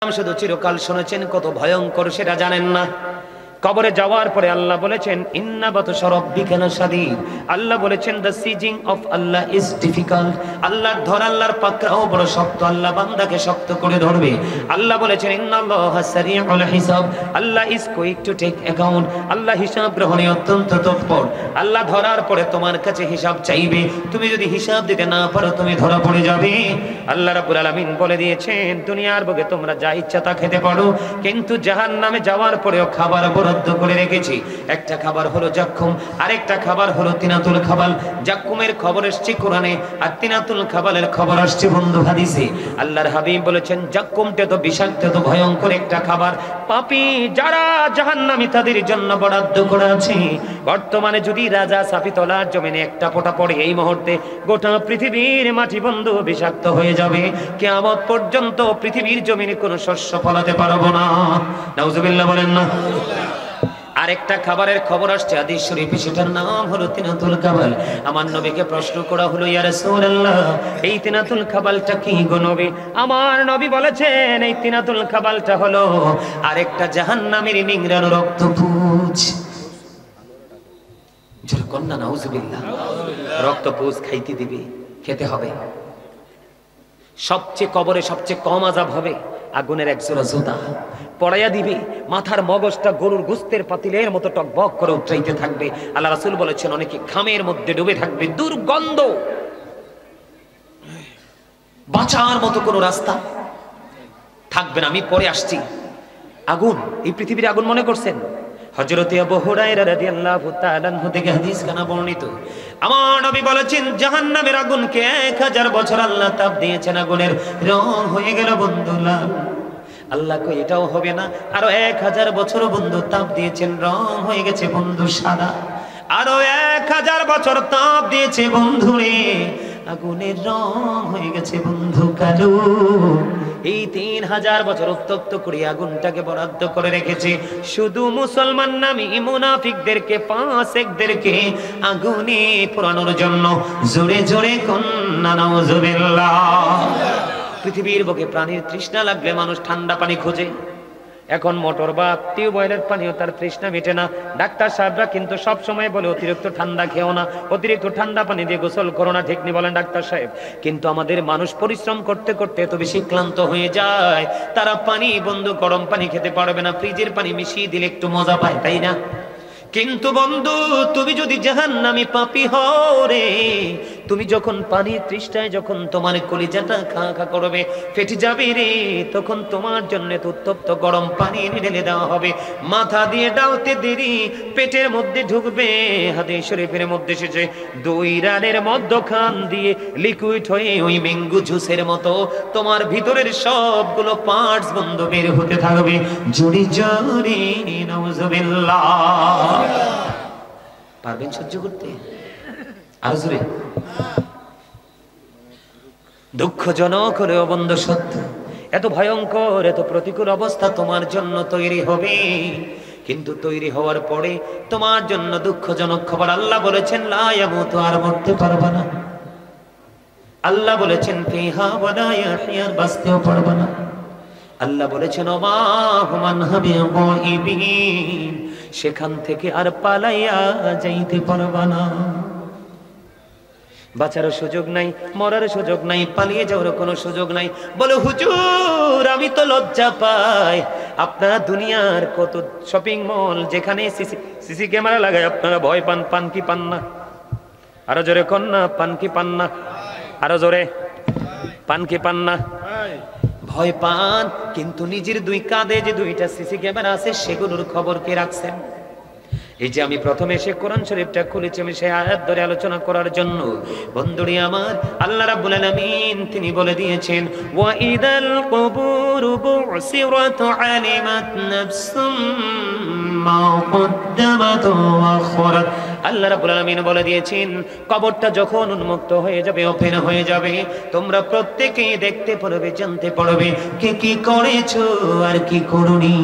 শুধু চিরকাল শুনেছেন, কত ভয়ঙ্কর সেটা জানেন না। কবরে যাওয়ার পরে আল্লাহ বলেছেন ইন্না বাতশা রাব্বিকা লাশাদীদ। আল্লাহ বলেছেন the seizing of Allah is difficult. আল্লাহর ধর, আল্লাহর পাকড়াও বড় শক্ত। আল্লাহ বান্দাকে শক্ত করে ধরবে। আল্লাহ বলেছেন ইন্নাল্লাহা সারিউল হিসাব। Allah is quick to take account. Allah হিসাব গ্রহণে অত্যন্ত তৎপর। আল্লাহ ধরার পরে তোমার কাছে হিসাব চাইবে। তুমি যদি হিসাব দিতে না পারো তুমি ধরা পড়ে যাবে। আল্লাহ রাব্বুল আলামিন বলে দিয়েছেন দুনিয়ার বুকে তোমরা যা ইচ্ছা তা খেতে পারো, কিন্তু জাহান্নামে যাওয়ার পরেও খাবার বরাদ্দ করে রেখেছি। একটা খাবার হলো জাক্কুম, আরেকটা খাবার হলো তিনাতুল খাবাল। জাক্কুমের খবর আসছে কোরআনে, আর তিনাতুল খাবালের খবর আসছে বন্ধু হাদিসে। আল্লাহর হাবিব বলেছেন জাক্কুমটা তো বিষাক্ত, তো ভয়ঙ্কর একটা খাবার। পাপী যারা জাহান্নামী তাদের জন্য বরাদ্দ করা আছে। বর্তমানে যদি রাজা সাফিতলার জমিনে একটা ফোঁটা পড়ে এই মুহূর্তে গোটা পৃথিবীর মাটি বন্ধু বিষাক্ত হয়ে যাবে। কিয়ামত পর্যন্ত পৃথিবীর জমিনে কোনো শস্য ফলাতে পারবো না। নাউজুবিল্লাহ বলেন না। আরেকটা খাবারের খবর আসছে হাদিস শরীফে, সেটার নাম হলো তিনাতুল খাবাল। আমার নবীকে প্রশ্ন করা হলো ইয়া রাসূলুল্লাহ, এই তিনাতুল খাবালটা কি গো নবী? আমার নবী বলেছেন এই তিনাতুল খাবালটা হলো আরেকটা জাহান্নামের নিংড়ানো রক্তপুঁজ। জোরে কন্না নাউজুবিল্লাহ। রক্তপুঁজ খাইতে দিবে, খেতে হবে। সবচেয়ে কবরে সবচেয়ে কম আযাব হবে আগুনের এক জোড়া জুতা পড়াইয়া দিবে। মাথার মগজটা গরুর গোস্তের পাতিলের মতো টকবক করে উঠতে থাকবে। আল্লাহ রাসূল বলেছেন অনেকে ঘামের মধ্যে ডুবে থাকবে, দুর্গন্ধ, বাঁচার মতো কোনো রাস্তা থাকবে না। আমি পরে আসছি। আগুন, এই পৃথিবীর আগুন মনে করছেন? হযরত আবু হুরায়রা রাদিয়াল্লাহু তাআলা আনহু থেকে হাদিস কানা বর্ণিত। আমার নবী বলেছেন জাহান্নামের আগুনকে 1000 বছর আল্লাহ তাপ দিয়েছেন, আগুনের রং হয়ে গেল বন্ধু লাল। আল্লাহ কই এটাও হবে না, আরো 1000 বছর বন্ধু তাপ দিয়েছেন, রং হয়ে গেছে বন্ধু সাদা। আরো 1000 বছর তাপ দিয়েছে বন্ধু রে, আগুনের রং হয়ে গেছে বন্ধু কালো। এই 3000 বছর উত্তপ্ত করে আগুনটাকে বরাদ্দ করে রেখেছে শুধু মুসলমান নামী মুনাফিকদেরকে, ফাসিকদেরকে আগুনে পোড়ানোর জন্য। জোরে জোরে কন্না নাউজুবিল্লাহ। পৃথিবীর বুকে প্রাণীর তৃষ্ণা লাগলে মানুষ ঠান্ডা পানি খোঁজে। এখন মোটর বা টিউবওয়েলের পানিও তার তৃষ্ণা মেটে না। ডাক্তার সাহেবরা কিন্তু সব সময় বলে অতিরিক্ত ঠান্ডা খেও না, অতিরিক্ত ঠান্ডা পানি দিয়ে গোসল করো না, ঠিক নি বলেন ডাক্তার সাহেব? কিন্তু আমাদের মানুষ পরিশ্রম করতে করতে এত বেশি ক্লান্ত হয়ে যায়, তারা পানি বন্ধু গরম পানি খেতে পারবে না। ফ্রিজের পানি মিশিয়ে দিলে একটু মজা পায়, তাই না? কিন্তু বন্ধু তুমি যদি জাহান্নামী পাপী হও রে, তুমি যখন পানির তৃষ্ণায় যখন তোমার কলিজাটা খা খা করবে, ফেটে যাবে রে, তখন তোমার জন্য উত্তপ্ত গরম পানি ঢেলে দেওয়া হবে। মাথা দিয়ে ডালতে দেরি, পেটের মধ্যে ঢুকবে। হাদিস শরীফের মধ্যে এসেছে 2 রানের মধ্যখান দিয়ে লিকুইড হয়ে ওই ম্যাঙ্গো জুসের মতো তোমার ভিতরের সবগুলো পার্টস বন্ধ বের হতে থাকবে। জোরে জোরে নাউজুবিল্লাহ। পারবেন সহ্য করতে? আরো জোরে। দুঃখজনক হলেও বন্ধু সত্য, এত ভয়ঙ্কর এত প্রতিকূল অবস্থা তোমার জন্য তৈরি হবে, কিন্তু তৈরি হওয়ার পরে তোমার জন্য দুঃখজনক খবর। আল্লাহ বলেছেন লা ইয়ামুতু, আর মরতে পারবে না। আল্লাহ বলেছেন ফিহা ওয়ালা ইয়াহইয়া, বাঁচতেও পারবে না। আল্লাহ বলেছেন ওমা হুমান হাবিবিন, সেখান থেকে আর পালাইয়া যাইতে পারবা না। বাঁচারও সুযোগ নাই, মরার সুযোগ নাই, পালিয়ে যাওয়ার কোনো সুযোগ নাই। বলে হুজুর আমি তো লজ্জা পাই, আপনারা দুনিয়ার কত শপিং মল যেখানে সিসি ক্যামেরা লাগায় আপনারা ভয় পান, পান কি পান না? আরো জোরে কন্যা, পান কি পান না? আরো জোরে, পান কি পান না? ভয় পান, কিন্তু নিজের 2 কাঁধে যে 2টা সিসি ক্যামেরা আছে সেগুলোর খবর কে রাখছেন? এই যে আমি প্রথমে সে কোরআন শরীফটা খুলেছি আমি সেই আয়াত ধরে আলোচনা করার জন্য। বন্ধুরি আমার, আল্লাহ রাব্বুল আলামিন তিনি বলে দিয়েছেন ওয়া ইদাল কুবুরু বুসিরাত আলিমাত নাফসুম মা কদ্দামাত ওয়া আখরাত। আল্লাহ রাব্বুল আলামিন বলে দিয়েছেন কবরটা যখন উন্মুক্ত হয়ে যাবে, ওপেন হয়ে যাবে, তোমরা প্রত্যেকেই দেখতে পারবে, জানতে পারবে কে কি করেছো আর কি করনি।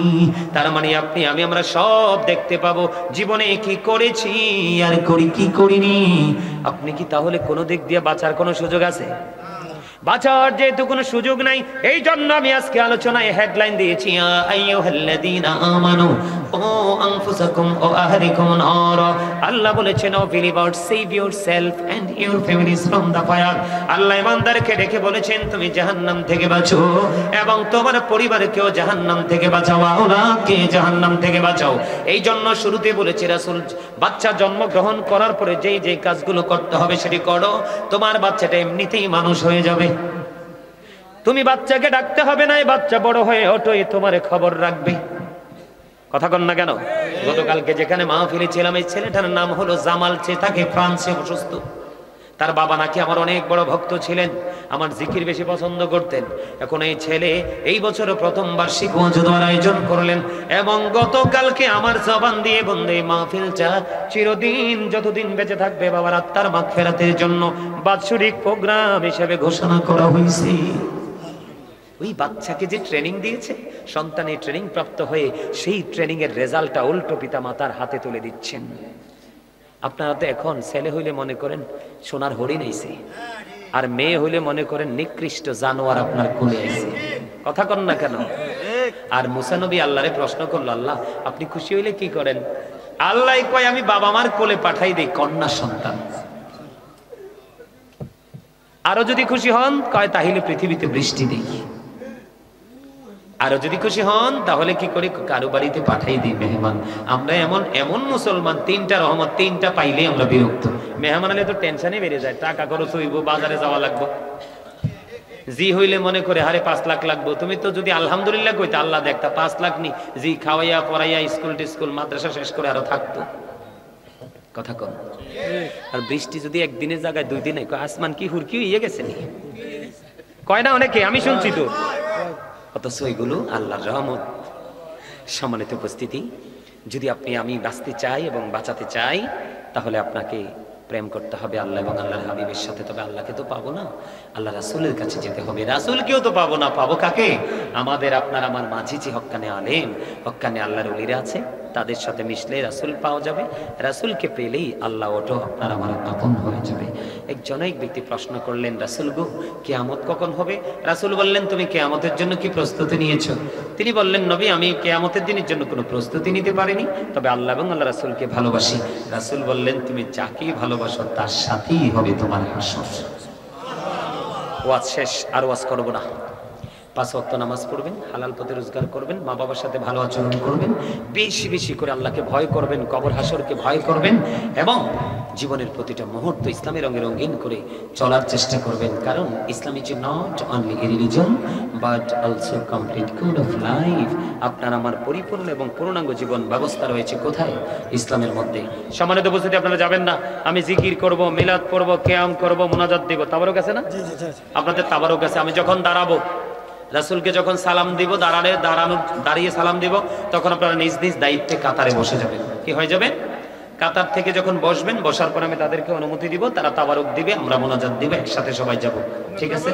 তার মানে আপনি আমি আমরা সব দেখতে পাবো জীবনে কি করেছি আর করি কি করিনি। আপনি কি তাহলে কোনো দিক দিয়ে বাঁচার কোনো সুযোগ আছে? বাঁচার যেহেতু কোনো সুযোগ নাই, এই জন্য আমি আজকে আলোচনায় হেডলাইন দিয়েছি আইয়ুহাল্লাযীনা আমানু ও আনফুসাকুম ও আহলিকুম নারা। আল্লাহ বলেছেন O believers save yourself and your families from the fire. Allah ইমানদারকে ডেকে বলেছেন তুমি জাহান্নাম থেকে বাঁচো এবং তোমার পরিবারকেও জাহান্নাম থেকে বাঁচাও, আওলাদকে জাহান্নাম থেকে বাঁচাও। এই জন্য শুরুতে বলেছে রাসূল বাচ্চা জন্মগ্রহণ করার পরে যেই যেই কাজগুলো করতে হবে সেটি করো, তোমার বাচ্চাটা এমনিতেই মানুষ হয়ে যাবে। তুমি বাচ্চাকে ডাকতে হবে না, এই বাচ্চা বড় হয়ে অটোই তোমার খবর রাখবে। কথা কন না কেন? গতকালকে যেখানে মাহফিলে ছিলাম, এই ছেলেটার নাম হলো জামাল, তাকে ফ্রান্সে অসুস্থ। তার বাবা নাকি আমার অনেক বড় ভক্ত ছিলেন, আমার জিকির বেশি পছন্দ করতেন। এখন এই ছেলে এই বছর প্রথম বার্ষিক ওয়াজ দেওয়ার আয়োজন করলেন এবং গতকালকে আমার জবান দিয়ে বন্দে মাহফিলটা চিরদিন যতদিন বেঁচে থাকবে বাবার আত্মার মাগফিরাতের জন্য বাৎসরিক প্রোগ্রাম হিসেবে ঘোষণা করা হয়েছে। ওই বাচ্চাকে যে ট্রেনিং দিয়েছে, সন্তানের ট্রেনিং প্রাপ্ত হয়ে সেই ট্রেনিং এর রেজাল্টটা উল্টো পিতা মাতার হাতে তুলে দিচ্ছেন। আপনারা তো এখন ছেলে হইলে মনে করেন সোনার হরিণ আইছে, আর মেয়ে হইলে মনে করেন নিকৃষ্ট জানোয়ার আপনার কোলে আইছে। কথা কন না কেন? আর মুসা নবী আল্লাহরে প্রশ্ন করলো, আল্লাহ আপনি খুশি হইলে কি করেন? আল্লাহ কয় আমি বাবা মার কোলে পাঠাই দেই কন্যা সন্তান। আরো যদি খুশি হন কয় তাহলে পৃথিবীতে বৃষ্টি দেই। আরো যদি খুশি হন তাহলে কি করে কারো বাড়িতে পাঠাই দিই মেহমান। আমরা এমন এমন মুসলমান, তিনটা রহমত তিনটা পাইলেই আমরা বিরক্ত। মেহমান হলে তো টেনশনই বেড়ে যায়, টাকা খরচ হইব, বাজারে যাওয়া লাগবো। জি হইলে মনে করে হারে 5 লাখ লাগবো। তুমি তো যদি আলহামদুলিল্লাহ কইতে আল্লাহ দেখতা 5 লাখ নি, জি খাওয়াইয়া পড়াইয়া স্কুল টিস্কুল মাদ্রাসা শেষ করে আরো থাকতো। কথা কম। আর বৃষ্টি যদি একদিনের জায়গায় 2 দিনে, আসমান কি হুরকি হইয়ে গেছে নি? কয় না অনেকে, আমি শুনছি তো। অথচ এগুলো আল্লাহর রহমত। সম্মানিত উপস্থিতি, যদি আমি বাঁচতে চাই এবং বাঁচাতে চাই তাহলে আপনাকে প্রেম করতে হবে আল্লাহ এবং আল্লাহর হাবিবের সাথে। তবে আল্লাহকে তো পাবো না, আল্লাহ রাসূলের কাছে যেতে হবে। রাসূলকেও তো পাবো না, পাবো কাকে? আমাদের আপনার আমার মাঝে যে হক্কানে আলেম, হক্কানে আল্লাহর ওলিরা আছে, তাদের সাথে মিশলে রাসূল পাওয়া যাবে। রাসূলকে পেলেই আল্লাহ ওটো আপনার আমার আপন হয়ে যাবে। এক ব্যক্তি প্রশ্ন করলেন, রাসূল গো কিয়ামত কখন হবে? রাসূল বললেন তুমি কিয়ামতের জন্য কি প্রস্তুতি নিয়েছো? তিনি বললেন, নবী আমি কিয়ামতের দিনের জন্য কোনো প্রস্তুতি নিতে পারিনি, তবে আল্লাহ এবং আল্লাহ রাসূলকে ভালোবাসি। রাসূল বললেন তুমি যাকেই ভালোবাসো তার সাথেই হবে তোমার হাসর। ওয়াজ শেষ, আর ওয়াজ করবো না। 5 ওয়াক্ত নামাজ পড়বেন, হালাল পথে রোজগার করবেন, মা বাবার সাথে ভালো আচরণ করবেন, বেশি বেশি করে আল্লাহকে ভয় করবেন, কবর হাসরকে ভয় করবেন এবং জীবনের প্রতিটা মুহূর্ত ইসলামী রঙে রঙিন করে চলার চেষ্টা করবেন। কারণ Islam is not only a religion but also complete code of life. আপনার আমার পরিপূর্ণ এবং পূর্ণাঙ্গ জীবন ব্যবস্থা রয়েছে কোথায়? ইসলামের মধ্যে। সম্মানিত উপস্থিতি, আপনারা যাবেন না আমি জিকির করব, মিলাদ পড়ব, কিয়াম করব, মুনাজাত দেব, তাবারুক আছে না? আপনাদের তাবারুক আছে। আমি যখন দাঁড়াবো, রাসূলকে যখন সালাম দিব, দাঁড়িয়ে সালাম দিব, তখন আপনারা নিজ নিজ দায়িত্বে কাতারে বসে যাবেন। কি হয়ে যাবে? কাতার থেকে যখন বসবেন, বসার পর আমি তাদেরকে অনুমতি দিব, তারা তাবারুক দিবে, আমরা মুনাজাত দিব, একসাথে সবাই যাব। ঠিক আছে?